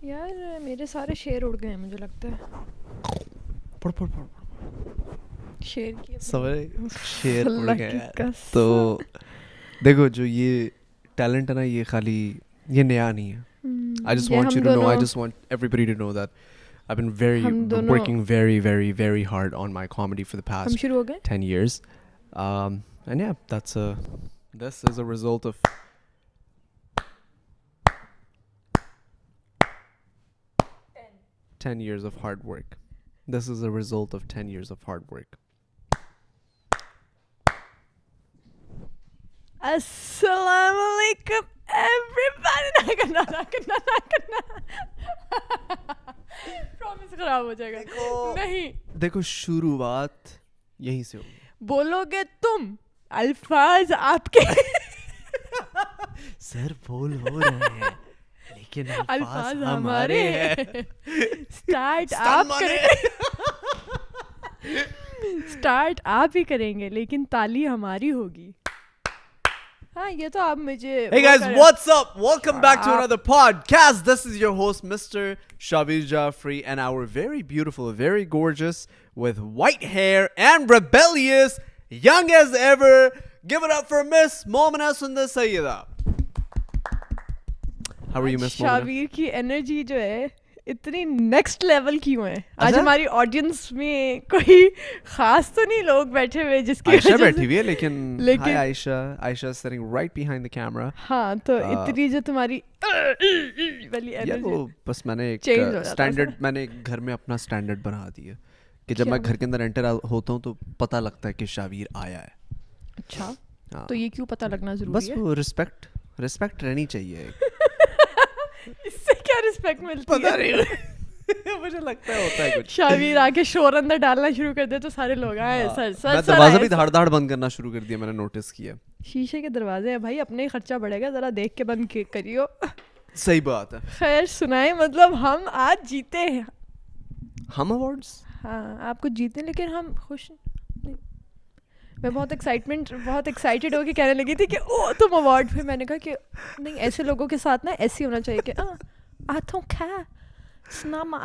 یار میرے سارے شیر اڑ گئے ہیں مجھے لگتا ہے. شیر کی شیر اڑ گئے. تو دیکھو جو یہ ٹیلنٹ ہے نا یہ خالی یہ نیا نہیں ہے. I just want you to know, I just want everybody to know that I've been working very, very, very hard on my comedy for the past 10 years. And yeah, this is a result of 10 years of hard work. This is a result of 10 years of hard work. Assalamu alaikum everybody. نہ کرنا promise خراب ہو جائے گا. نہیں دیکھو شروعات یہیں سے ہوگی. بولو گے تم الفاظ آپ کے سر بول ہو رہے ہیں لیکن الفاظ ہمارے ہیں. اسٹارٹ آپ کریں اسٹارٹ آپ ہی کریں گے لیکن تالی ہماری ہوگی. ہاں یہ تو آپ مجھے. Hey guys, what's up? Welcome back to another podcast. This is your host Mr. Shabir Jafri and our very beautiful, very gorgeous, with white hair and rebellious, young as ever. Give it up for Miss Momina Sundar Sayyida. How are you, Miss Momina? Shabbir کی energy جو ہے اتنی next level کیوں ہے آج ہماری audience میں کوئی خاص تو نہیں لوگ بیٹھے ہوئے جس کی عائشہ بیٹھی ہوئی ہے لیکن high Aisha sitting right behind the camera. ہاں تو اتنی جو تمہاری والی انرجی وہ بس میں نے ایک اسٹینڈرڈ میں نے گھر میں اپنا اسٹینڈرڈ بنا دیا کہ جب میں گھر کے اندر انٹر ہوتا ہوں تو پتہ لگتا ہے کہ شابیر آیا ہے. اچھا تو یہ کیوں پتہ لگنا ضروری ہے؟ بس وہ رسپیکٹ رہنی چاہیے. اس سے کیا رسپیکٹ ملتی ہے؟ پتہ نہیں مجھے لگتا ہے ہوتا ہے کچھ. شابیر آ کے شور اندر ڈالنا شروع کر دے تو سارے لوگ آئے سر سر. میں دروازہ بھی دھاڑ دھاڑ بند کرنا شروع کر دیا میں نے نوٹس کیا. شیشے کے دروازے ہیں بھائی اپنے ہی خرچہ بڑھے گا ذرا دیکھ کے بند کریو. صحیح بات ہے. خیر سنائیں مطلب ہم آج جیتے ہیں ہم ایوارڈس. ہاں آپ کچھ جیتے لیکن ہم خوش. میں بہت ایکسائٹیڈ ہو کے کہنے لگی تھی کہ او تم ایوارڈ. پھر میں نے کہا کہ نہیں ایسے لوگوں کے ساتھ نا ایسے ہونا چاہیے کہ I don't care.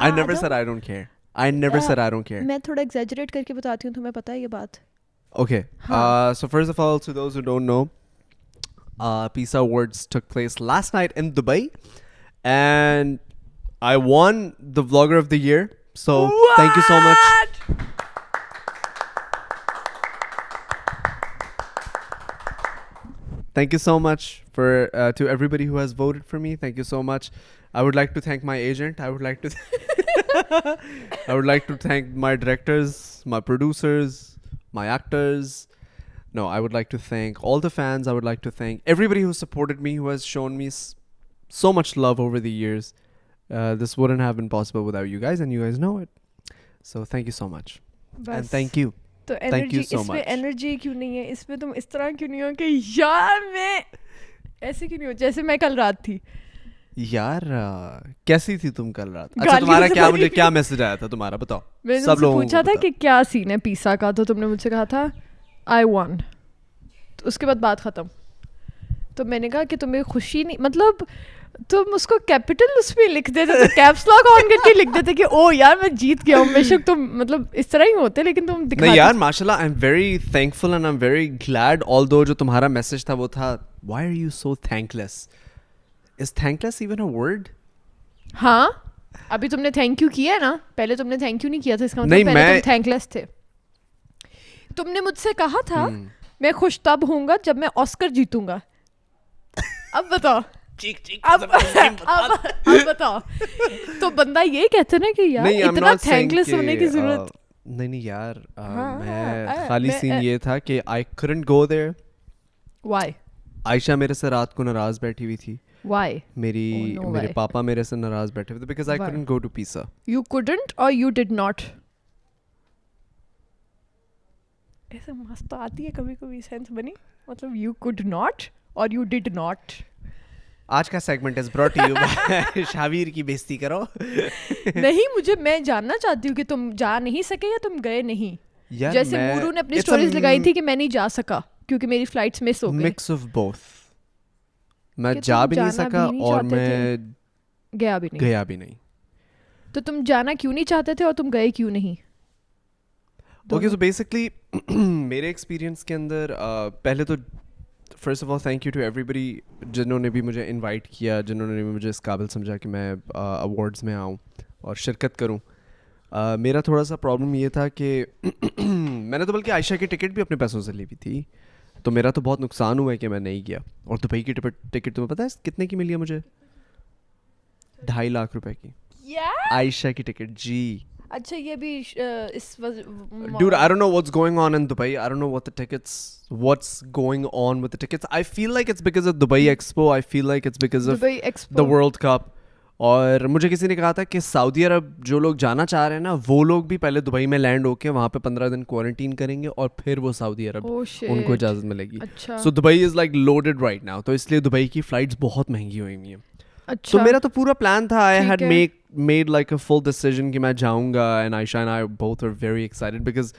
I never said I don't care. I never said I don't care. میں تھوڑا ایگزیجریٹ کر کے بتاتی ہوں تمہیں پتہ ہے یہ بات. Okay. So first of all, to those who don't know, PISA Awards took place last night in Dubai, and I won the Vlogger of the Year. So thank you so much. Thank you so much for to everybody who has voted for me. Thank you so much. I would like to thank my agent. I would like to thank my directors, my producers, my actors. No, I would like to thank all the fans. I would like to thank everybody who supported me, who has shown me so much love over the years. This wouldn't have been possible without you guys, and you guys know it. So thank you so much. And thank you. تو energy اس میں energy کیوں نہیں ہے اس میں؟ تم اس طرح کیوں نہیں ہو کہ یار میں ایسے کیوں نہیں ہو جیسے میں کل رات تھی؟ یار کیسی تھی تم کل رات؟ اچھا تمہارا کیا مجھے کیا میسج آیا تھا تمہارا بتاؤ. میں نے پوچھا تھا کہ کیا سین ہے پیسا کا تو تم نے مجھ سے کہا تھا I won. تو اس کے بعد بات ختم. تو میں نے کہا کہ تمہیں خوشی نہیں مطلب تم اس کو کیپٹل اس پہ لکھ دیتے تو کیپس لاک آن کر کے لکھ دیتے کہ او یار میں جیت گیا ہوں. بے شک تم مطلب اس طرح ہی ہوتے لیکن تم دکھاتے نہیں یار ماشاءاللہ I am very thankful and I am very glad although جو تمہارا میسج تھا وہ تھا why are you so thankless. Is thankless even a word? ہاں ابھی تم نے تھینک یو کیا ہے نا. پہلے تم نے تھینک یو نہیں کیا تھا اس کا مطلب پہلے تم تھینکلیس تھے. تم نے مجھ سے کہا تھا میں خوش تب ہوں گا جب میں آسکر جیتوں گا. اب بتاؤ اب بتاؤ تو بندہ یہ کہتے نا کہ یار اتنا تھینکلیس ہونے کی ضرورت نہیں یار. میں خالی سین یہ تھا کہ I couldn't go there. Why? عائشہ میرے سے رات کو ناراض بیٹھی ہوئی تھی. Why? میرے پاپا میرے سے ناراض بیٹھے ہوئے تھے because I couldn't go to PISA. You couldn't or you did not? ایسے مست آتی ہے کبھی کبھی سینس بنی مطلب you could not or you did not. آج کا segment is brought to you by Shabbir کی بےزتی کرو. نہیں میں جاننا چاہتی ہوں کہ تم جا نہیں سکے یا تم گئے نہیں. جیسے مورو نے اپنی اسٹوریز لگائی تھی کہ میں نہیں جا سکا کیونکہ میری فلائٹس مس ہو گئی. Mix of both. میں جا بھی نہیں سکا اور میں گیا بھی نہیں. تو تم جانا کیوں نہیں چاہتے تھے اور تم گئے کیوں نہیں؟ اوکے سو بیسکلی میرے ایکسپیرینس کے اندر پہلے تو first of all thank you to everybody جنہوں نے بھی مجھے انوائٹ کیا, جنہوں نے بھی مجھے اس قابل سمجھا کہ میں ایوارڈز میں آؤں اور شرکت کروں. میرا تھوڑا سا پرابلم یہ تھا کہ میں نے تو بلکہ عائشہ کی ٹکٹ بھی اپنے پیسوں سے لی ہوئی تھی, تو میرا تو بہت نقصان ہوا ہے کہ میں نہیں گیا. اور دبئی کی ٹکٹ تمہیں پتہ ہے کتنے کی ملی ہے مجھے؟ 2.5 لاکھ روپے کی عائشہ کی ٹکٹ. جی اچھا یہ بھی اس dude I don't know what's going on in Dubai. I don't know what's going on with the tickets. I feel like it's because of Dubai Expo. I feel like it's because of the World Cup. اور مجھے کسی نے کہا تھا کہ سعودی عرب جو لوگ جانا چاہ رہے ہیں نا وہ لوگ بھی پہلے دبئی میں لینڈ ہو کے وہاں پہ 15 دن کوارنٹین کریں گے اور پھر وہ سعودی عرب ان کو اجازت ملے گی. So Dubai is like loaded right now, تو اس لیے دبئی کی فلائٹس بہت مہنگی ہوئی ہوئی ہیں. تو میرا تو پورا پلان تھا, I had made like a full decision کہ میں جاؤں گا, and Aisha and I both are very excited because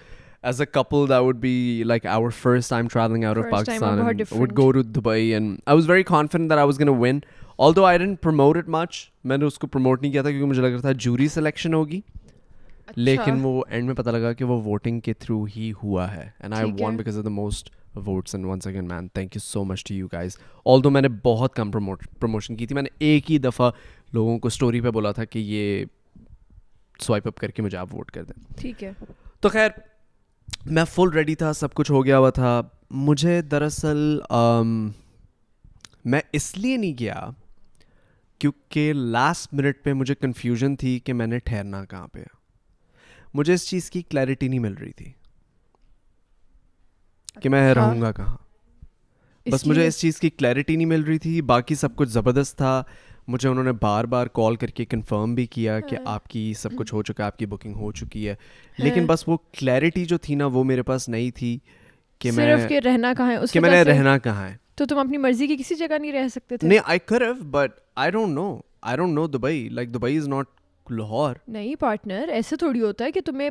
as a couple that would be like our first time traveling out of Pakistan and would go to Dubai, and I was very confident that I was going to win, although I didn't promote it much. میں نے اس کو promote نہیں کیا تھا کیونکہ مجھے لگ رہا تھا جوری سلیکشن ہوگی, لیکن وہ اینڈ میں پتہ لگا کہ وہ ووٹنگ کے تھرو ہی ہوا ہے, and I won because of the most votes. And once again man, thank you so much to you guys. Although میں نے بہت کم پروموشن کی تھی, میں نے ایک ہی دفعہ لوگوں کو اسٹوری پہ بولا تھا کہ یہ سوائپ اپ کر کے مجھے آپ ووٹ کر دیں. ٹھیک ہے. تو خیر میں فل ریڈی تھا, سب کچھ ہو گیا ہوا تھا. مجھے دراصل میں اس لیے نہیں گیا کیونکہ لاسٹ منٹ پہ مجھے کنفیوژن تھی کہ میں نے ٹھہرنا کہاں پہ. مجھے اس چیز کی کلیئرٹی نہیں مل رہی تھی کہ میں رہوں گا کہاں. بس مجھے اس چیز کی کلیئرٹی نہیں مل رہی تھی. باقی سب کچھ زبردست تھا. مجھے انہوں نے بار بار کال کر کے کنفرم بھی کیا کہ آپ کی سب کچھ ہو چکا ہے, آپ کی بکنگ ہو چکی ہے, لیکن بس وہ کلیئرٹی جو تھی نا وہ میرے پاس نہیں تھی کہ میں صرف کہ رہنا کہاں ہے, کہ میں نے رہنا کہاں ہے. تو تم اپنی مرضی کی کسی جگہ نہیں رہ سکتے تھے؟ نہیں, I could have, but I don't know Dubai. Like Dubai is not Lahore. نہیں پارٹنر, ایسے تھوڑی ہوتا ہے کہ تمہیں,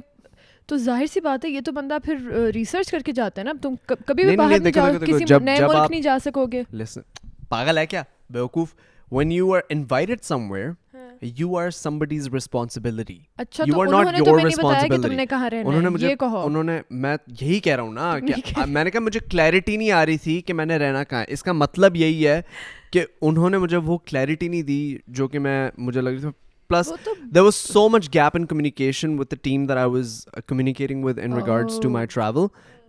تو ظاہر سی بات ہے یہ تو بندہ پھر ریسرچ کر کے جاتا ہے نا. تم کبھی بھی باہر نہیں جاؤ, کسی نئے ملک نہیں جا سکو گے. پاگل ہے کیا بیوقوف. when you are invited somewhere you are somebody's responsibility. اچھا you تو are انہوں not نے your تمہیں نہیں بتایا کہ responsibility. تم نے کہاں رہنا انہوں نے ہے, مجھے یہ کہو. انہوں نے, میں یہی کہہ رہا ہوں نا کہ میں نے کہا مجھے کلیئرٹی نہیں آ رہی تھی کہ میں نے رہنا کہاں ہے. اس کا مطلب یہی ہے کہ انہوں نے مجھے وہ کلیئرٹی نہیں دی جو کہ میں مجھے لگ رہی تھی. Plus, there was so much gap in communication with the team that I was communicating with in regards to my travel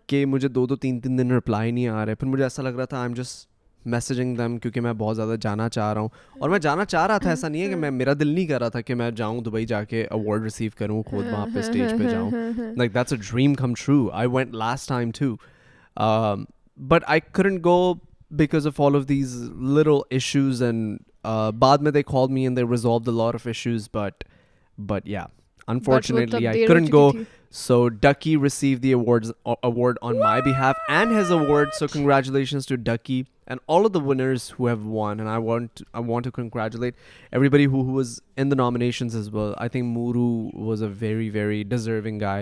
کہ مجھے 2-3 دن رپلائی نہیں آ رہے. پھر مجھے ایسا لگ رہا تھا I'm just messaging them کیونکہ میں بہت زیادہ جانا چاہ رہا ہوں. اور میں جانا چاہ رہا تھا, ایسا نہیں ہے کہ میرا دل نہیں کر رہا تھا کہ میں جاؤں دبئی جا کے اوارڈ ریسیو کروں, خود وہاں پہ اسٹیج پہ جاؤں. Like that's a dream come true. I went last time too. But I couldn't go because of all of these little issues, and بعد میں they called me and they resolved a lot of issues, but yeah, unfortunately I couldn't go. So Ducky received the award on my behalf and his award, so congratulations to Ducky and all of the winners who have won. And I want to congratulate everybody who was in the nominations as well. I think Muru was a very, very deserving guy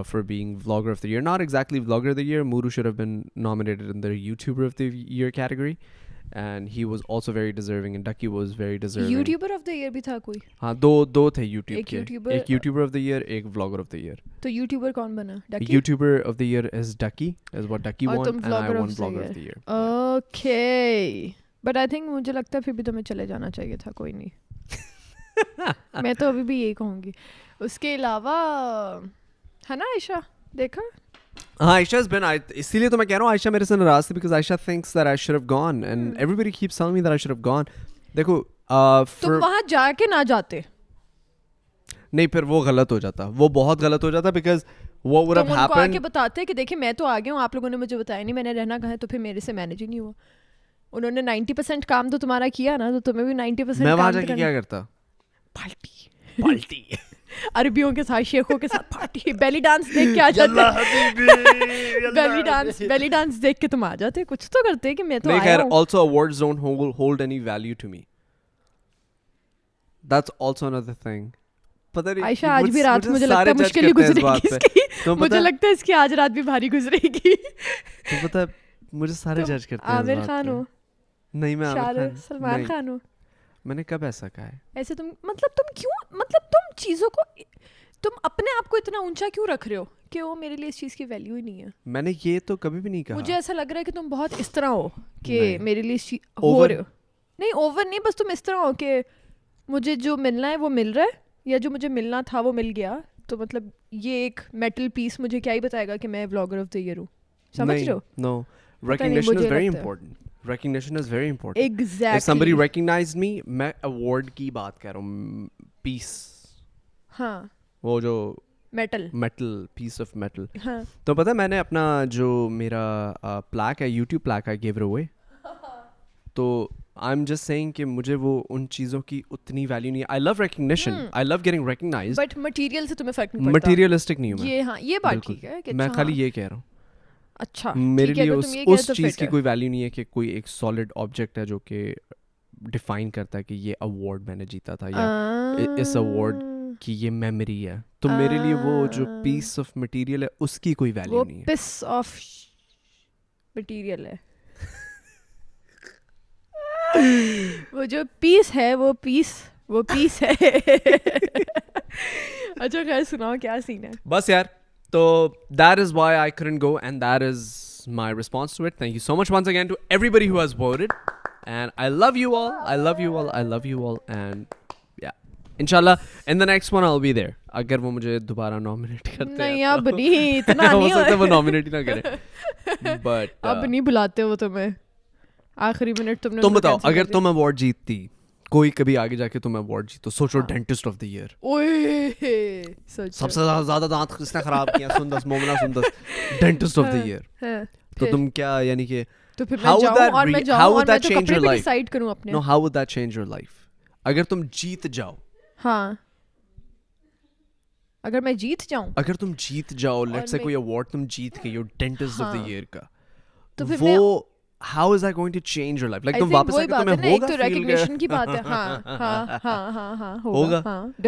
for being Vlogger of the Year. Not exactly Vlogger of the Year. Muru should have been nominated in the YouTuber of the Year category. And he was also very deserving, and Ducky was very deserving. YouTuber of the Year بھی تھا کوئی؟ ہاں دو تھے YouTube کے, ایک YouTuber of the Year, ایک Vlogger of the Year. تو YouTuber کون بنا؟ YouTuber of the Year is Ducky, is what Ducky won, and I won Vlogger of the Year. Okay, but I think مجھے لگتا ہے پھر بھی تمہیں چلے جانا چاہیے تھا. کوئی نہیں, میں تو ابھی بھی یہی کہوں گی. اس کے علاوہ ہے نا عائشہ, دیکھا ہاں عائشہ has been, اسی لیے تو میں کہہ رہا ہوں عائشہ میرے سے ناراض تھی because Aisha thinks that I should have gone and everybody keeps telling me that I should have gone. دیکھو تم وہاں جا کے نہ جاتے نہیں, پھر وہ غلط ہو جاتا, وہ بہت غلط ہو جاتا because what would have happened. تم ان کو آ کے بتاتے کہ دیکھیں میں تو آ گیا ہوں, آپ لوگوں نے مجھے بتایا نہیں میں نے رہنا کہاں ہے, تو پھر میرے سے مینیج ہی نہیں ہوا. انہوں نے 90% کام تو تمہارا کیا نا, تو تمہیں بھی 90% میں وہاں جا کے کیا کرتا؟ پالٹی عربیوں کے ساتھ, شیخوں کے ساتھ پارٹی, بیلی ڈانس دیکھ کے آ جاتے, بیلی ڈانس دیکھ کے تم آ جاتے, کچھ تو کرتے کہ میں تو آیا ہوں. Also awards don't hold any value to me. That's also another thing. عائشہ آج بھی رات مجھے لگتا ہے مشکل ہی گزرے گی اس کی, مجھے لگتا ہے اس کی آج رات بھی بھاری گزرے گی. تو پتہ مجھے سارے جج کرتے ہیں. عامر خان ہو, نہیں میں سلمان خان ہو, میں نے کب ایسا کہا ہے؟ ایسے تم کیوں تم چیزوں کو تم اپنے آپ کو اتنا اونچا کیوں رکھ رہے ہو کہ وہ میرے لیے اس چیز کی ویلیو ہی نہیں ہے. میں نے یہ تو کبھی بھی نہیں کہا. مجھے ایسا لگ رہا ہے کہ تم بہت اس طرح ہو کہ میرے لیے ہو رہے ہو. نہیں اوور نہیں, بس تم اس طرح ہو کہ مجھے جو ملنا ہے وہ مل رہا ہے, یا جو مجھے ملنا تھا وہ مل گیا. تو مطلب یہ ایک میٹل پیس مجھے کیا ہی بتائے گا کہ میں ولاگر آف دا ایئر ہوں. سمجھ رہے ہو؟ نو, recognition is very important. Recognition is very important. Exactly. If somebody recognized me, میں award کی بات کر رہا ہوں, peace. ہاں, وہ جو metal piece of metal. ہاں. تو پتہ میں نے اپنا جو میرا plaque ہے, YouTube plaque I gave it away. تو I'm just saying کہ مجھے وہ ان چیزوں کی اتنی ویلیو نہیں ہے. I love recognition. I love getting recognized. But material سے تمہیں فرق نہیں پڑتا. Materialistic نہیں ہوں میں. یہ ہاں, یہ بات ٹھیک ہے. میں خالی یہ کہہ رہا ہوں. اچھا, میرے لیے اس چیز کی کوئی ویلیو نہیں ہے کہ کوئی ایک سالڈ آبجیکٹ ہے جو کہ ڈیفائن کرتا ہے کہ یہ ایوارڈ میں نے جیتا تھا یا اس ایوارڈ کی یہ میموری ہے. تو میرے لیے وہ جو پیس آف مٹیریل ہے اس کی کوئی ویلیو نہیں ہے. پیس آف مٹیریل ہے وہ جو پیس ہے, وہ پیس ہے. اچھا خیر سناؤ کیا سین ہے. بس یار, so that is why I couldn't go, and that is my response to it. Thank you so much once again to everybody who has voted, and I love you all. I love you all. I love you all. And yeah, inshallah in the next one I'll be there. اگر وہ مجھے دوبارہ nominate کرتے ہیں. نہیں اب نہیں, اتنا نہیں ہو سکتا وہ نامینیٹ ہی نہ کرے, بٹ اب نہیں بلاتے وہ تمہیں. آخری منٹ تم بتاؤ, اگر تم ایوارڈ جیتتی, کوئی کبھی آگے جا کے تم ایوارڈ جیتو, سوچو ڈینٹسٹ آف دی ایئر, سب سے زیادہ دانت کس نے خراب کیا, سندس مومنا سندس, ڈینٹسٹ آف دی ایئر, تو تم کیا یعنی کہ how would that change your life? No, how would that change your life? اگر تم جیت جاؤ. ہاں, اگر میں جیت جاؤں, اگر تم جیت جاؤ, لیٹس سے کوئی ایوارڈ تم جیت گئی ہو ڈینٹسٹ آف دی ایئر کا, تو وہ how is that going to change your life? Like تم واپس آ کے تمہیں ہوگا تو ریکگنیشن کی بات ہے. ہاں ہاں ہاں ہاں ہوگا.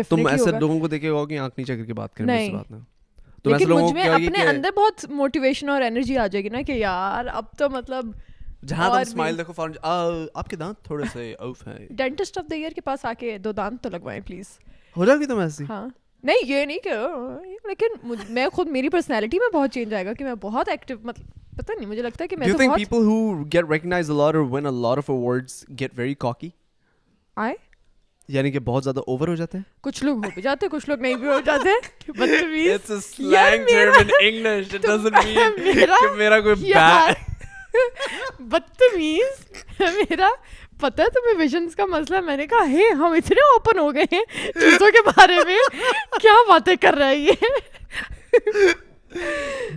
تم ایسے لوگوں کو دیکھے گا کہ آنکھ نیچے کر کے بات کریں, اس بات میں تو ایسے لوگوں کو اپنے اندر بہت موٹیویشن اور انرجی آ جائے گی نا کہ یار اب تو مطلب جہاں تم اسمائل دیکھو فوراً آپ کے دانت تھوڑے سے آف ہیں. ڈینٹسٹ آف دا ایئر کے پاس آ کے 2 دانت تو لگوائیں پلیز. ہو جائے گی تم ایسی. ہاں نہیں یہ نہیں کہ, لیکن میں خود میری پرسنالٹی میں بہت چینج آئے گا کہ میں بہت ایکٹیو, مطلب پتہ نہیں مجھے لگتا ہے کہ میں Do you think people who get recognized a lot or win a lot of awards get very cocky? یعنی کہ بہت زیادہ اوور ہو جاتے ہیں. کچھ لوگ ہو بھی جاتے ہیں, کچھ لوگ نہیں بھی ہو جاتے. بدتمیز, It's a slang term in English. It doesn't mean کہ میرا کوئی bad. بدتمیز میرا پتہ ہے تمہیں ویژنس کا مسئلہ. میں نے کہا ہے ہم اتنے اوپن ہو گئے ہیں چیزوں کے بارے میں, کیا باتیں کر رہا ہے یہ.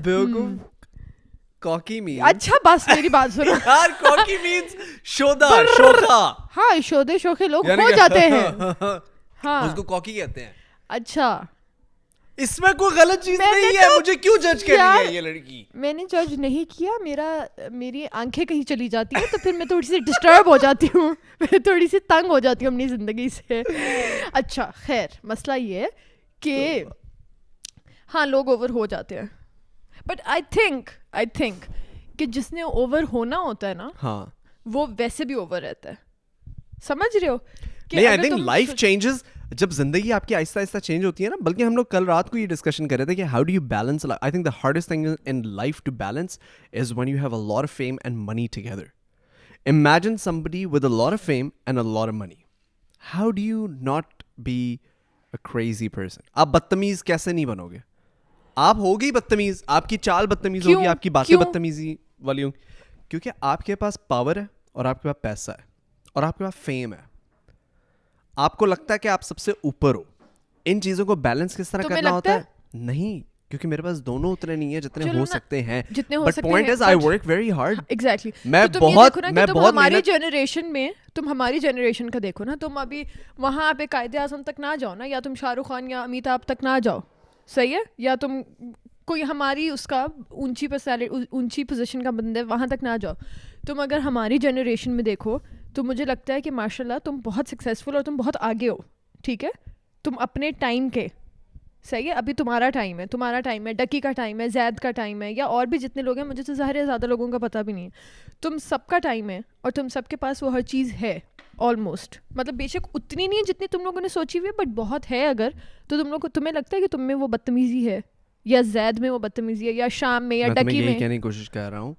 بالکل cocky means, اچھا بس میری بات سنو یار, cocky means شودا شوخا. ہاں شودے شوخے لوگ ہو جاتے ہیں. ہاں اس کو cocky کہتے ہیں. اچھا اس میں کوئی غلط چیز نہیں ہے, مجھے کیوں جج کر رہی ہے یہ لڑکی. میں نے جج نہیں کیا, میری آنکھیں کہیں چلی جاتی ہیں تو پھر میں تھوڑی سی ڈسٹرب ہو جاتی ہوں, میں تھوڑی سی تنگ ہو جاتی ہوں اپنی زندگی سے. اچھا خیر, مسئلہ یہ ہے کہ ہاں لوگ اوور ہو جاتے ہیں, بٹ آئی تھنک کہ جس نے اوور ہونا ہوتا ہے نا, ہاں وہ ویسے بھی اوور رہتا ہے. سمجھ رہے ہو؟ نہیں, آئی تھنک لائف چینجز, جب زندگی آپ کی آہستہ آہستہ چینج ہوتی ہے نا. بلکہ ہم لوگ کل رات کو یہ ڈسکشن کر رہے تھے کہ how do you balance. I think the hardest thing in life to balance is when you have a lot of fame and money together. Imagine somebody with a lot of fame and a lot of money. How do you not be a crazy person? آپ بدتمیز کیسے نہیں بنو گے؟ آپ ہوگی بدتمیز, آپ کی چال بدتمیز ہوگی, آپ کی باتیں بدتمیزی والی ہوں, کیونکہ آپ کے پاس پاور ہے اور آپ کے پاس پیسہ ہے اور آپ کے پاس فیم ہے. آپ کو لگتا ہے کہ آپ سب سے اوپر ہو. ان چیزوں کو بیلنس کس طرح کرنا ہوتا ہے؟ نہیں, کیونکہ میرے پاس دونوں اتنے نہیں ہیں جتنے ہو سکتے ہیں. But point is I work very hard. Exactly. میں بہت ہماری جنریشن میں, تم ہماری جنریشن کا دیکھو نا, تم ابھی وہاں پہ قائد اعظم تک نہ جاؤ نا, یا تم شاہ رخ خان یا امیتابھ تک نہ جاؤ, صحیح ہے, یا تم کوئی ہماری اس کا اونچی پوزیشن کا بندے وہاں تک نہ جاؤ. تم اگر ہماری جنریشن میں دیکھو تو مجھے لگتا ہے کہ ماشاء اللہ تم بہت سکسیزفل اور تم بہت آگے ہو. ٹھیک ہے, تم اپنے ٹائم کے, صحیح ہے, ابھی تمہارا ٹائم ہے, ڈکی کا ٹائم ہے, زید کا ٹائم ہے, یا اور بھی جتنے لوگ ہیں, مجھے تو ظاہر ہے زیادہ لوگوں کا پتہ بھی نہیں ہے. تم سب کا ٹائم ہے اور تم سب کے پاس وہ ہر چیز ہے. آلموسٹ, مطلب بے شک اتنی نہیں ہے جتنی تم لوگوں نے سوچی ہوئی ہے, بٹ بہت ہے. اگر تو تم لوگ کو تمہیں لگتا ہے کہ تم میں وہ بدتمیزی ہے, یا زید میں وہ بدتمیزی ہے, یا شام میں, یا ڈکی میں. میں یہی کہنے کی کوشش کر رہا ہوں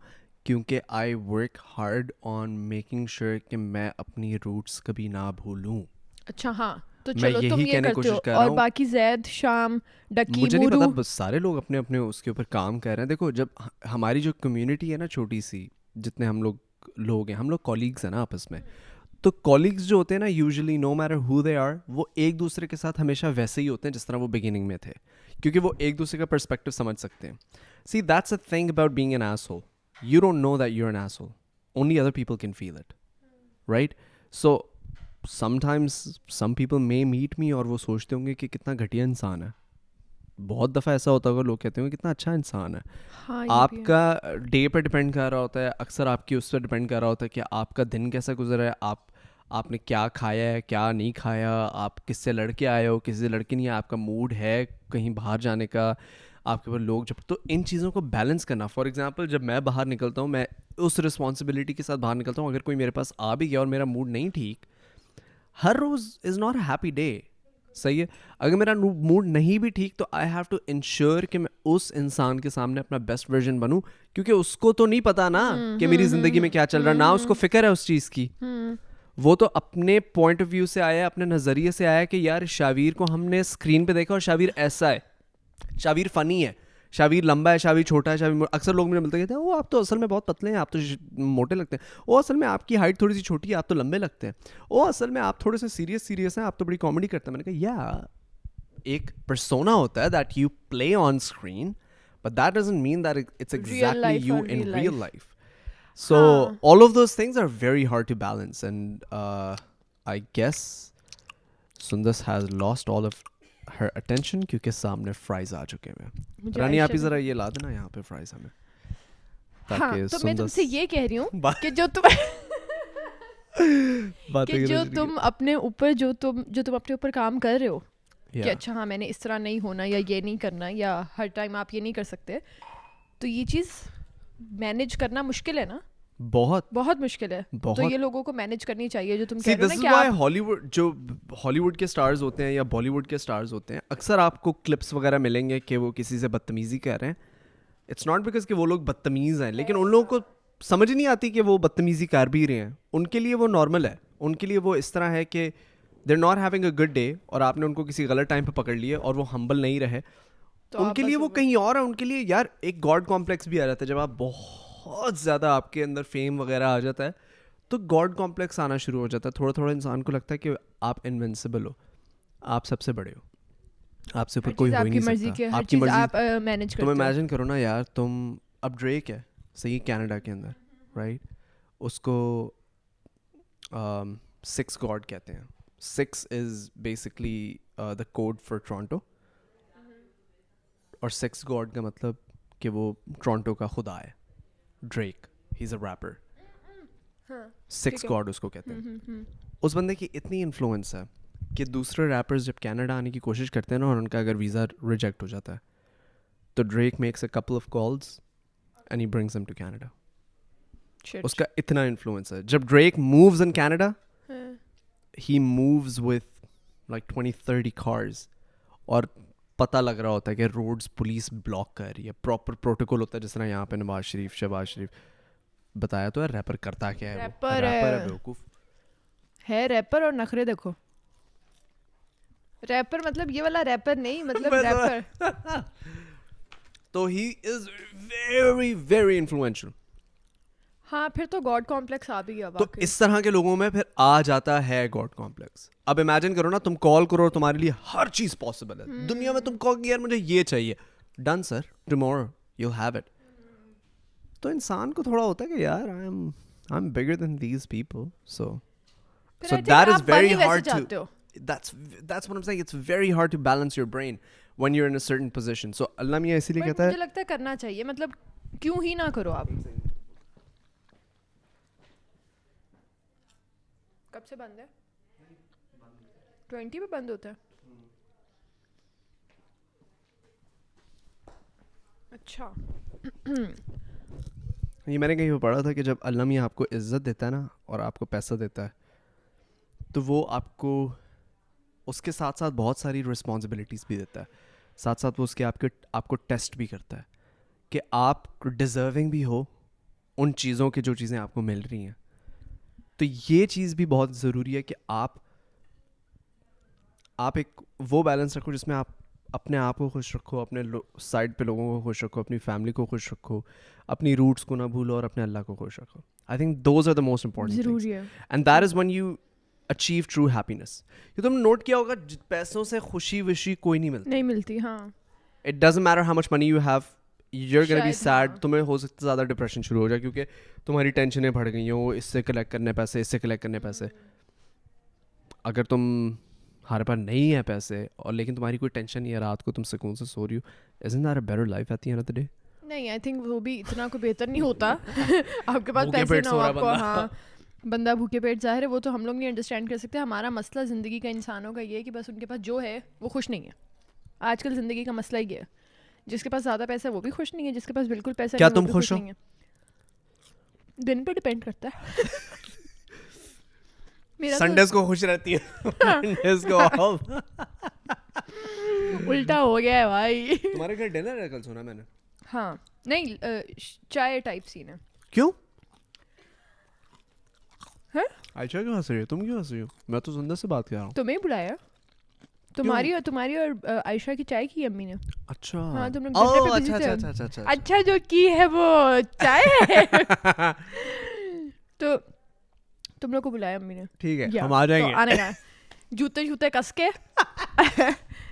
کیونکہ I work hard on making sure کہ میں اپنی روٹس کبھی نہ بھولوں. اچھا ہاں, تو چلو تم یہ کرتے ہو, اور باقی زید, شام, ڈکی, مجھے نہیں پتا, بس سارے لوگ اپنے اپنے اس کے اوپر کام کر رہے ہیں. دیکھو جب ہماری جو کمیونٹی ہے نا چھوٹی سی, جتنے ہم لوگ ہیں, ہم لوگ کولیگس ہیں نا آپس میں, تو کولیگس جو ہوتے ہیں نا usually no matter who they are, وہ ایک دوسرے کے ساتھ ہمیشہ ویسے ہی ہوتے ہیں جس طرح وہ بگننگ میں تھے, کیونکہ وہ ایک دوسرے کا پرسپیکٹو سمجھ سکتے ہیں. See that's a thing about being an asshole, you don't know that you are an asshole, only other people can feel it, right? So sometimes some people may meet me اور وہ سوچتے ہوں گے کہ کتنا گھٹیا انسان ہے. بہت دفعہ ایسا ہوتا ہوگا, لوگ کہتے ہوں گے کتنا اچھا انسان ہے. آپ کا ڈے پہ ڈپینڈ کر رہا ہوتا ہے, اکثر آپ کی اس پہ ڈپینڈ کر رہا ہوتا ہے کہ آپ کا دن کیسا گزرا ہے, آپ نے کیا کھایا ہے, کیا نہیں کھایا, آپ کس سے لڑ کے آئے ہو, کس سے لڑکے نہیں, آپ کا موڈ ہے کہیں باہر جانے کا, آپ کے اوپر لوگ جب, تو ان چیزوں کو بیلنس کرنا. فار ایگزامپل جب میں باہر نکلتا ہوں, میں اس رسپانسبلٹی کے ساتھ باہر نکلتا ہوں, اگر کوئی میرے پاس آ بھی گیا اور میرا موڈ نہیں ٹھیک, ہر روز is not a happy day, صحیح ہے. اگر میرا موڈ نہیں بھی ٹھیک تو آئی ہیو ٹو انشور کہ میں اس انسان کے سامنے اپنا بیسٹ ورژن بنوں, کیونکہ اس کو تو نہیں پتا نا کہ میری زندگی میں کیا چل رہا ہے, نہ اس کو فکر ہے اس چیز کی. وہ تو اپنے پوائنٹ آف ویو سے آیا, اپنے نظریے سے آیا کہ یار شاویر کو ہم نے اسکرین پہ دیکھا اور شاویر ایسا ہے, شاویر فنی ہے, شاویر لمبا ہے, شاویر چھوٹا ہے, شاویر. اکثر لوگ مجھے ملتے کہتے ہیں وہ آپ تو اصل میں بہت پتلے ہیں, آپ تو موٹے لگتے ہیں, وہ اصل میں آپ کی ہائٹ تھوڑی سی چھوٹی ہے, آپ تو لمبے لگتے ہیں, وہ اصل میں آپ تھوڑے سے سیریس ہیں, آپ تو بڑی کامیڈی کرتے ہیں. میں نے کہا یا ایک پرسونا ہوتا ہے that you play on screen, but that doesn't mean that it's exactly you in real life. So all of those things are very hard to balance, and I guess Sundas has lost all of her attention کیونکہ سامنے fries آ چکے ہیں. رانی آپ ہی ذرا یہ لا دینا یہاں پہ فرائز ہمیں. ہاں تو میں تم سے یہ کہہ رہی ہوں کہ جو تم اپنے اوپر جو تم اپنے اوپر کام کر رہے ہو کہ اچھا ہاں میں نے اس طرح نہیں ہونا, یا یہ نہیں کرنا, یا ہر ٹائم آپ یہ نہیں کر سکتے, تو یہ چیز مینیج کرنا مشکل ہے نا, بہت مشکل ہے. تو یہ لوگوں کو مینیج کرنی چاہیے جو تم کہہ رہے ہو نا کہ ہالی ووڈ, جو ہالی ووڈ کے سٹارز ہوتے ہیں یا بالی ووڈ کے سٹارز ہوتے ہیں, اکثر آپ کو کلپس وغیرہ ملیں گے کہ وہ کسی سے بدتمیزی کر رہے ہیں. اٹس ناٹ بیکاز کہ وہ لوگ بدتمیز ہیں, لیکن ان لوگوں کو سمجھ نہیں آتی کہ وہ بدتمیزی کر بھی رہے ہیں. ان کے لیے وہ نارمل ہے, ان کے لیے وہ اس طرح ہے کہ they are not having a good day, اور آپ نے ان کو کسی غلط ٹائم پہ پکڑ لیے اور وہ ہمبل نہیں رہے, ان کے لیے وہ کہیں اور ہے. ان کے لیے یار ایک گاڈ کمپلیکس بھی آ جاتا ہے جب آپ بہت زیادہ آپ کے اندر فیم وغیرہ آ جاتا ہے, تو گاڈ کمپلیکس آنا شروع ہو جاتا ہے. تھوڑا تھوڑا انسان کو لگتا ہے کہ آپ انوینسیبل ہو, آپ سب سے بڑے ہو, آپ سے اوپر کوئی ہو ہی نہیں سکتا, آپ کی مرضی. تم امیجن کرو نا یار, تم اب ڈریک ہے صحیح کینیڈا کے اندر, رائٹ, اس کو 6 گاڈ کہتے ہیں. 6 is basically the code for Toronto, اور 6 گاڈ کا مطلب کہ وہ ٹورانٹو کا خدا ہے. ڈریک, ہی از اے ریپر, 6 گاڈ اس کو کہتے ہیں. اس بندے کی اتنی انفلوئنس ہے کہ دوسرے ریپرز جب کینیڈا آنے کی کوشش کرتے ہیں نا, اور ان کا اگر ویزا ریجیکٹ ہو جاتا ہے, تو Drake makes a couple of calls and he brings them to Canada. اس کا اتنا انفلوئنس ہے. جب Drake moves in Canada, he moves with like 20-30 cars, اور پتہ لگ رہا ہوتا ہے کہ روڈز پولیس بلاک کر رہی ہے, پراپر پروٹوکول ہوتا ہے. جس طرح یہاں پہ نواز شریف, شہباز شریف, بتایا تو ہے ریپر کرتا کیا ہے, ریپر ہے, بیوقوف ہے ریپر. اور نخرے دیکھو, ریپر مطلب یہ والا ریپر نہیں, مطلب ریپر. تو ہی از ویری ویری انفلوئنشل. ہاں پھر تو گاڈ کمپلیکس آ بھی گیا. تو اس طرح کے لوگوں میں پھر آ جاتا ہے گاڈ کمپلیکس. اب امیجن کرو نا, تم کال کرو اور تمہارے لیے ہر چیز پاسبل ہے دنیا میں. تم کہو کہ یار مجھے یہ چاہیے, done sir, tomorrow you have it. تو انسان کو تھوڑا ہوتا ہے کہ یار I am bigger than these people. So that is very hard to, that's what I'm saying, it's very hard to balance your brain when you're in a certain position. So اللہ میاں اسی لیے کہتا ہے, مجھے لگتا ہے کرنا چاہیے, مطلب کیوں ہی نہ کرو. آپ کب سے بند ہے؟ 20 پہ بند ہوتا ہے. اچھا, یہ میں نے کہیں پڑھا تھا کہ جب اللہ میاں آپ کو عزت دیتا ہے نا, اور آپ کو پیسہ دیتا ہے, تو وہ آپ کو اس کے ساتھ ساتھ بہت ساری رسپانسبلٹیز بھی دیتا ہے, ساتھ ساتھ وہ اس کے آپ کو ٹیسٹ بھی کرتا ہے کہ آپ ڈیزرونگ بھی ہو ان چیزوں کے جو چیزیں آپ کو مل رہی ہیں. تو یہ چیز بھی بہت ضروری ہے کہ آپ ایک وہ بیلنس رکھو جس میں آپ اپنے آپ کو خوش رکھو, اپنے سائڈ پہ لوگوں کو خوش رکھو, اپنی فیملی کو خوش رکھو, اپنی روٹس کو نہ بھولو اور اپنے اللہ کو خوش رکھو. I think those are the most important things, and that is when you achieve true happiness. یہ تم نوٹ کیا ہوگا پیسوں سے خوشی وشی کوئی نہیں ملتی. ہاں, it doesn't matter how much money you have, you're going to be sad. تمہیں ہو سکتا ہے زیادہ ڈپریشن شروع ہو جائے کیونکہ تمہاری ٹینشنیں بڑھ گئی ہوں, اس سے کلیکٹ کرنے پیسے, اس سے کلیکٹ کرنے پیسے. اگر تمہارے پاس نہیں ہے پیسے اور لیکن تمہاری کوئی ٹینشن نہیں ہے, رات کو تم سکون سے سو رہی ہو, isn't that a better life at the end of the day? نہیں, آئی تھنک وہ بھی اتنا کوئی بہتر نہیں ہوتا. آپ کے پاس پیسے نہ ہو, آپ کو ہاں بندہ بھوکے پیٹ ظاہر ہے, وہ تو ہم لوگ نہیں انڈرسٹینڈ کر سکتے. ہمارا مسئلہ زندگی کا انسانوں کا یہ ہے کہ بس ان کے پاس جو ہے وہ خوش نہیں ہے. آج کل زندگی کا مسئلہ یہ ہے, جس کے پاس زیادہ پیسہ ہے وہ بھی خوش نہیں ہے, جس کے پاس بالکل پیسہ نہیں ہے وہ بھی خوش نہیں ہے. دن پہ ڈپینڈ کرتا ہے. سنڈیز کو خوش رہتی ہے, منڈیز کو الٹا ہو گیا ہے بھائی. تمہارے گھر ڈنر ہے کل, سنا میں نے. ہاں, نہیں چائے ٹائپ سین ہے. کیوں عائشہ کیوں ہنس رہی ہو, تم کیوں ہنس رہی ہو؟ میں تو سندر سے بات کر رہا ہوں. تمہیں بلایا, تمہاری اور عائشہ کی چائے کی امی نے. اچھا ہاں, تم لوگ اچھا جو کی ہے وہ چائے ہے. تو تم لوگ کو بلایا امی نے. ٹھیک ہے, ہم آ جائیں گے. آنے کا جوتے کس کے,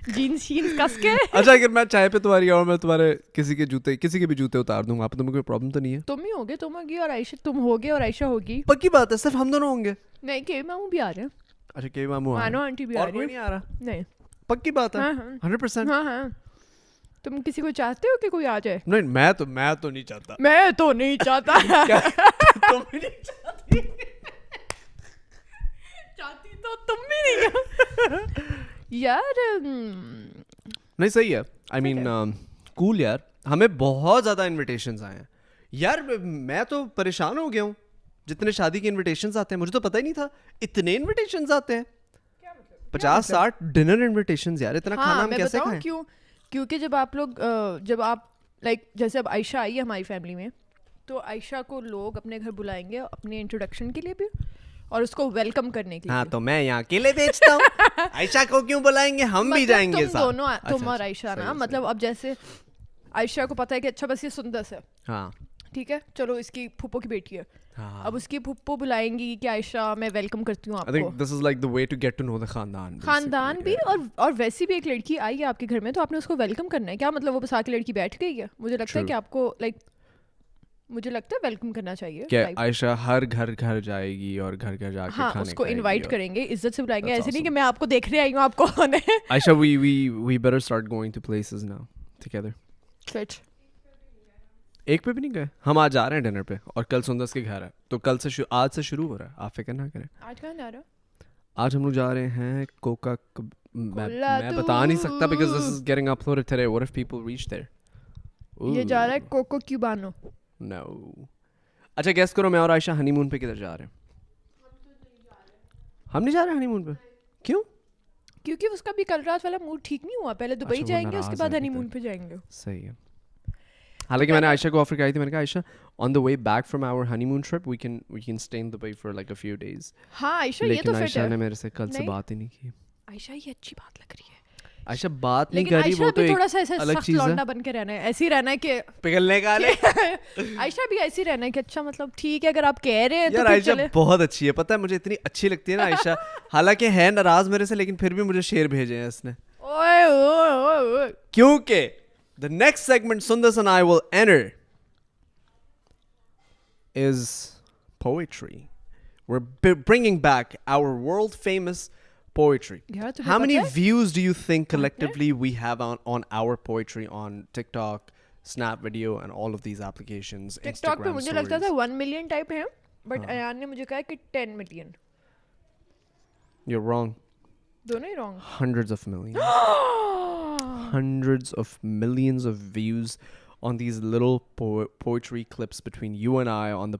جینس کس کے. اچھا, اگر میں چائے پہ تمہاری اور میں تمہارے کسی کے بھی جوتے اتار دوں گا, آپ تمہیں کوئی پرابلم تو نہیں ہے؟ تم ہی ہوگے, تم ہوگی اور عائشہ, تم ہوگے اور عائشہ ہوگی. پکی بات ہے, صرف ہم دونوں ہوں گے. نہیں, کہ ماموں بھی آ رہے ہیں. اچھا, کہ ماموں مانو آنٹی بھی آ رہی ہے. کوئی نہیں آ رہا؟ نہیں, پکی بات ہے 100%. ہاں ہاں. تم کسی کو چاہتے ہو کہ کوئی آ جائے؟ نہیں, میں تو نہیں چاہتا. میں تو نہیں چاہتا. تم بھی نہیں چاہتی. چاہتی تو تم بھی نہیں یار. نہیں صحیح ہے, آئی مین کول یار. ہمیں بہت زیادہ انویٹیشنز آئے ہیں یار, میں تو پریشان ہو گیا ہوں. جتنے شادی کے انویٹیشنز آتے ہیں, مجھے تو پتہ ہی نہیں تھا اتنے انویٹیشنز آتے ہیں. 50-60 ڈنر انویٹیشنز یار, اتنا کھانا ہم کیسے کھائیں؟ کیونکہ جب آپ لائک جیسے اب عائشہ آئی ہے ہماری فیملی میں, تو عائشہ کو لوگ اپنے گھر بلائیں گے اپنے انٹروڈکشن کے لیے بھی اور اس کو ویلکم کرنے کے لیے. ہاں, تو میں یہاں اکیلے بیچتا ہوں, عائشہ کو کیوں بلائیں گے, ہم بھی جائیں گے ساتھ. دونوں تم اور عائشہ نا, مطلب اب جیسے عائشہ کو پتہ ہے کہ اچھا بس یہ سندس ہے, ہاں ٹھیک ہے, چلو اس کی پھپھو کی بیٹی ہے, اب اس کی پھپھو بلائیں گی کہ عائشہ میں ویلکم کرتی ہوں آپ کو. I think this is like the way to get to know the خاندان بھی. اور ویسی بھی ایک لڑکی آئی ہے آپ کے گھر میں, تو آپ نے اس کو ویلکم کرنا ہے. کیا مطلب وہ بس آ کے لڑکی بیٹھ گئی ہے؟ مجھے لگتا ہے کہ آپ کو لائک مجھے لگتا ہے ویلکم کرنا چاہیے. کہ عائشہ ہر گھر جائے گی اور گھر جا کے ہاں اس کو انوائٹ کریں گے, عزت سے بلائیں گے. ایسے نہیں کہ میں آپ کو دیکھنے آئی ہوں آپ کون ہے. عائشہ we better start going to places now together. ایک پہ بھی نہیں گئے ہم, آج جا رہے ہیں ڈنر پہ, اور کل سندس کے گھر ہے, تو آج سے شروع ہو رہا ہے, آپ فکر نہ کریں. آج کہاں جا رہا؟ آج ہم لوگ جا رہے ہیں کوکا. میں بتا نہیں سکتا because this is getting uploaded today. What if people reach there? یہ جا رہا ہے کوکو کیوبانو. No. اچھا گیس کرو, میں اور عائشہ ہنی مون پہ کدھر جا رہے ہیں؟ ہم نہیں جا رہے ہنی مون پہ. کیوں؟ کیونکہ اس کا بھی کل رات والا موڈ ٹھیک نہیں ہوا. پہلے دبئی جائیں گے, اس کے بعد ہنی مون پہ جائیں گے. صحیح ہے. حالانکہ میں نے عائشہ کو آفر کرائی تھی, میں نے کہا عائشہ on the way back from our honeymoon trip we can stay in Dubai for like a few days. ہاں عائشہ یہ تو فٹ ہے. عائشہ نے میرے سے کل سے بات ہی نہیں کی. عائشہ یہ اچھی بات لگ رہی ہے. عائشہ بات نہیں کر رہی, وہ تو تھوڑا سا ایسا سخت لونڈا بن کے رہنا ہے, ایسے ہی رہنا ہے کہ پگھلنے کا. عائشہ بھی ایسے ہی رہنا ہے کہ اچھا مطلب ٹھیک ہے اگر آپ کہہ رہے ہیں. یار عائشہ بہت اچھی ہے, پتہ ہے مجھے اتنی اچھی لگتی ہے نا عائشہ, حالانکہ ہے ناراض میرے سے لیکن پھر بھی مجھے شعر بھیجے ہیں اس نے. کیونکہ the next segment Sundas and I will enter is poetry. We're bringing back our world famous poetry. How many views do you think collectively we have on our poetry on TikTok, Snap Video and all of these applications? TikTok پہ مجھے لگتا تھا 1 million type ہیں, but Ayan نے مجھے کہا کہ 10 million. You're wrong. دونوں ہی wrong. Hundreds of millions. Hundreds of millions of views on these little poetry clips between you and I on the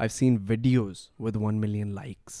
I've seen videos with 1 million likes.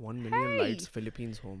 1 million likes Philippines home.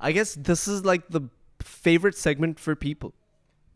I guess this is like the favorite segment for people.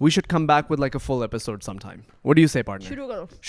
We should come back with like a full episode sometime. What do you say, partner?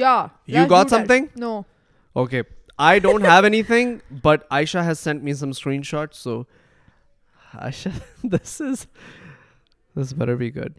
Yeah. You got something? No. Okay. I don't have anything, but Aisha has sent me some screenshots. So Aisha, this better be good.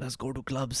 Let's go to clubs.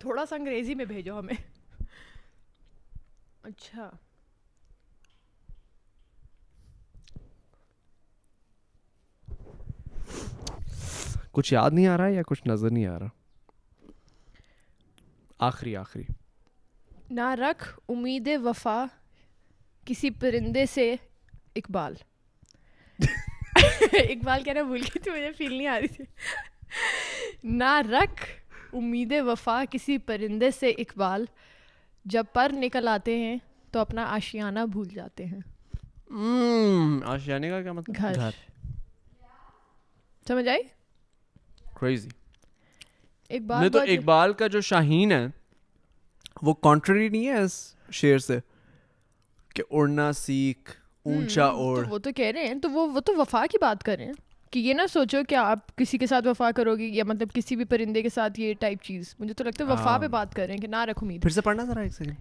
تھوڑا سا انگریزی میں بھیجو ہمیں. اچھا کچھ یاد نہیں آ رہا یا کچھ نظر نہیں آ رہا؟ آخری نہ رکھ امید وفا کسی پرندے سے اقبال. اقبال کہنا بھول گئی تھی, مجھے فیل نہیں آ رہی تھی. نہ رکھ امید وفا کسی پرندے سے اقبال, جب پر نکل آتے ہیں تو اپنا آشیانہ بھول جاتے ہیں. آشیانے کا کیا مطلب؟ گھر. سمجھ آئی؟ کریزی. اقبال نہیں تو اقبال کا جو شاہین ہے وہ کانٹرری نہیں ہے اس شعر سے کہ اڑنا سیکھ اونچا اوڑ. وہ تو کہہ رہے ہیں, تو وہ تو وفا کی بات کر رہے ہیں کہ یہ نہ سوچو کہ آپ کسی کے ساتھ وفا کرو گی یا مطلب کسی بھی پرندے کے ساتھ یہ ٹائپ چیز. مجھے تو لگتا ہے وفا پہ بات کر رہے ہیں کہ نہ رکھ امید. پھر سے پڑھنا ذرا ایک سیکنڈ,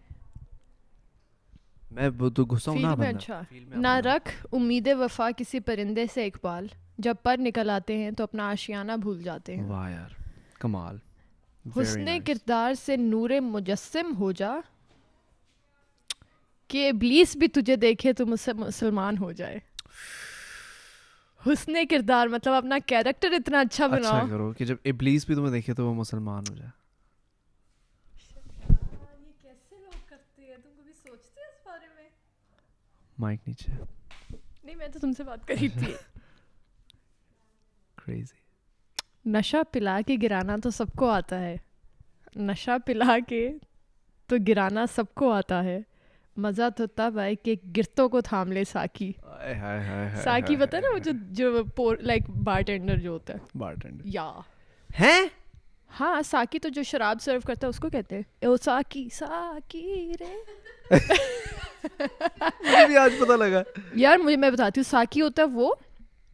میں وہ تو غصہ ہوں نا بندہ. اچھا نہ رکھ امید وفا کسی پرندے سے اقبال, جب پر نکل آتے ہیں تو اپنا آشیانہ بھول جاتے ہیں. واہ یار کمال. حسن کردار سے نور مجسم ہو جا کہ ابلیس بھی تجھے دیکھے تو مسلمان ہو جائے. حسن کردار مطلب اپنا کیریکٹر اتنا اچھا بناؤ, اچھا کرو کہ جب ابلیس بھی تمہیں دیکھے تو وہ مسلمان ہو جائے. یہ کیسے لوگ کرتے ہیں, تم کبھی سوچتے ہیں اس بارے میں؟ مائک نیچے. نہیں میں تو تم سے بات کری تھی. کریزی. نشہ پلا کے گرانا تو سب کو آتا ہے, نشہ پلا کے تو گرانا سب کو آتا ہے, مزہ تو تب آئے کہ گرتوں کو تھام لے ساکی. ساکی پتا نا وہ جو لائک بار ٹینڈر جو ہوتا ہے. بار ٹینڈر یا ہیں؟ ہاں ساکی تو جو شراب سرو کرتا ہے اس کو کہتے ہیں او ساکی ساکی رے. مجھے بھی آج پتہ لگا یار. مجھے میں بتاتی ہوں, ساکی ہوتا ہے وہ,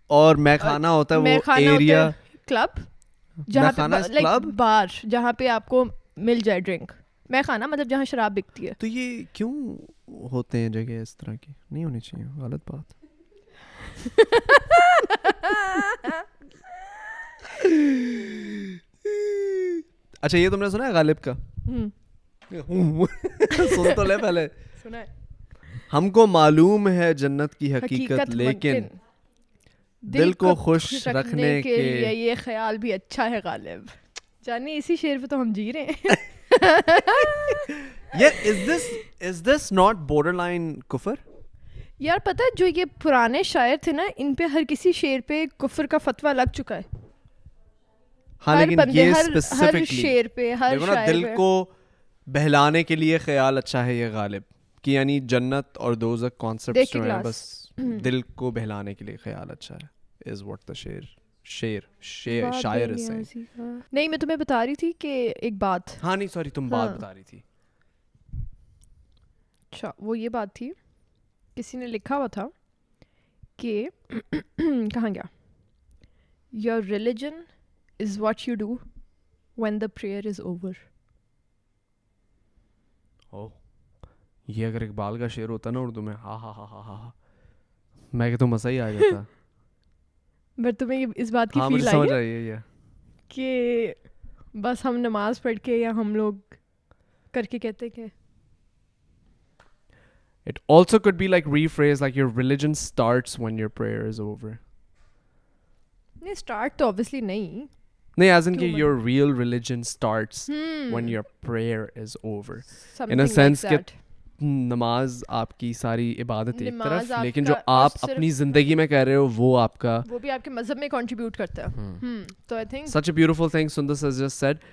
اور میں کھانا ہوتا ہے وہ ایریا کلب جہاں پہ لائک بار جہاں پہ آپ کو مل جائے ڈرنک. میں خانہ مطلب جہاں شراب بکتی ہے. تو یہ کیوں ہوتے ہیں جگہ اس طرح کی؟ نہیں ہونی چاہیے, غلط بات. اچھا یہ تم نے سنا ہے غالب کا؟ سن تو لے پہلے. سنا ہے. ہم کو معلوم ہے جنت کی حقیقت لیکن دل کو خوش رکھنے کے لیے یہ خیال بھی اچھا ہے غالب. جانی اسی شعر پہ تو ہم جی رہے ہیں. Is this not borderline کفر؟ یار پتہ ہے جو یہ پرانے شاعر تھے نا, ان پہ ہر کسی شعر پہ کفر کا فتویٰ لگ چکا ہے. ہاں لیکن یہ ہر شعر پہ ہر شاعر دل کو بہلانے کے لیے خیال اچھا ہے یہ غالب کہ یعنی جنت اور دوزخ کانسیپٹس جو ہیں بس دل کو بہلانے کے لیے خیال اچھا ہے از واٹ دا شاعر is saying. نہیں میں تمہیں بتا رہی تھی کہ ایک بات. ہاں نہیں سوری تم بات بتا رہی تھی. اچھا وہ یہ بات تھی, کسی نے لکھا ہوا تھا کہ کہاں گیا, your religion is what you do when the prayer is over. یہ اگر اقبال کا شعر ہوتا نا اردو میں, ہاں ہاں ہاں ہاں ہاں میں کہ تو مزہ ہی آ جاتا. بٹ تمہیں اس بات کی فیل آئی ہے کہ بس ہم نماز پڑھ کے یا ہم لوگ کر کے کہتے کہ it also could be like rephrased like your religion starts when your prayer is over. نہیں اسٹارٹ تو obviously نہیں as in کہ your real religion starts when your prayer is over. In a sense کہ نماز آپ کی ساری عبادت ایک طرف, لیکن جو آپ اپنی زندگی میں کہہ رہے ہو وہ آپ کا, وہ بھی آپ کے مذہب میں کنٹریبیوٹ کرتا ہے. تو I think such a beautiful thing Sundar has just said.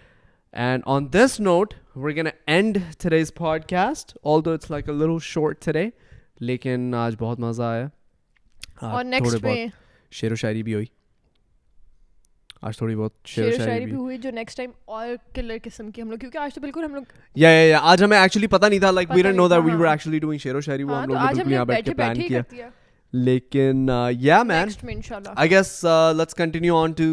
And on this note, we're going to end today's podcast, although it's like a little short today. لیکن آج بہت مزہ آیا. اور نیکسٹ میں شعر و شاعری بھی ہوئی. آج تھوڑی بہت شعر و شاعری بھی ہوئی جو نیکسٹ ٹائم اور کلر قسم کی ہم لوگ, کیونکہ آج تو بالکل ہم لوگ یا آج ہمیں ایکچولی پتہ نہیں تھا, like we didn't know that we were actually doing شعر و شاعری. وہ ہم لوگ نے بالکل یہاں بیٹھ کے پلان کیا. لیکن yeah man, I guess let's continue on to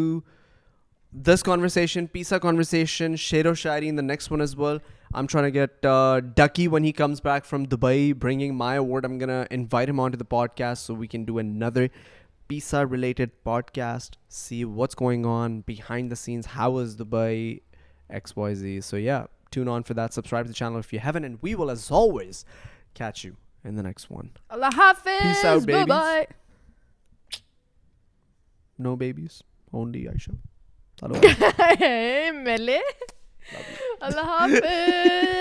this conversation, pizza conversation, شعر و شاعری in the next one as well. I'm trying to get Ducky when he comes back from Dubai bringing my award. I'm gonna invite him onto the podcast so we can do another pizza related podcast, see what's going on behind the scenes, how is Dubai, XYZ. So yeah, tune on for that. Subscribe to the channel if you haven't, and we will, as always, catch you in the next one. Allah Hafiz. Peace out, babies. Bye-bye. No babies, only Aisha. Hello. Hey, Mele. Allah Hafiz.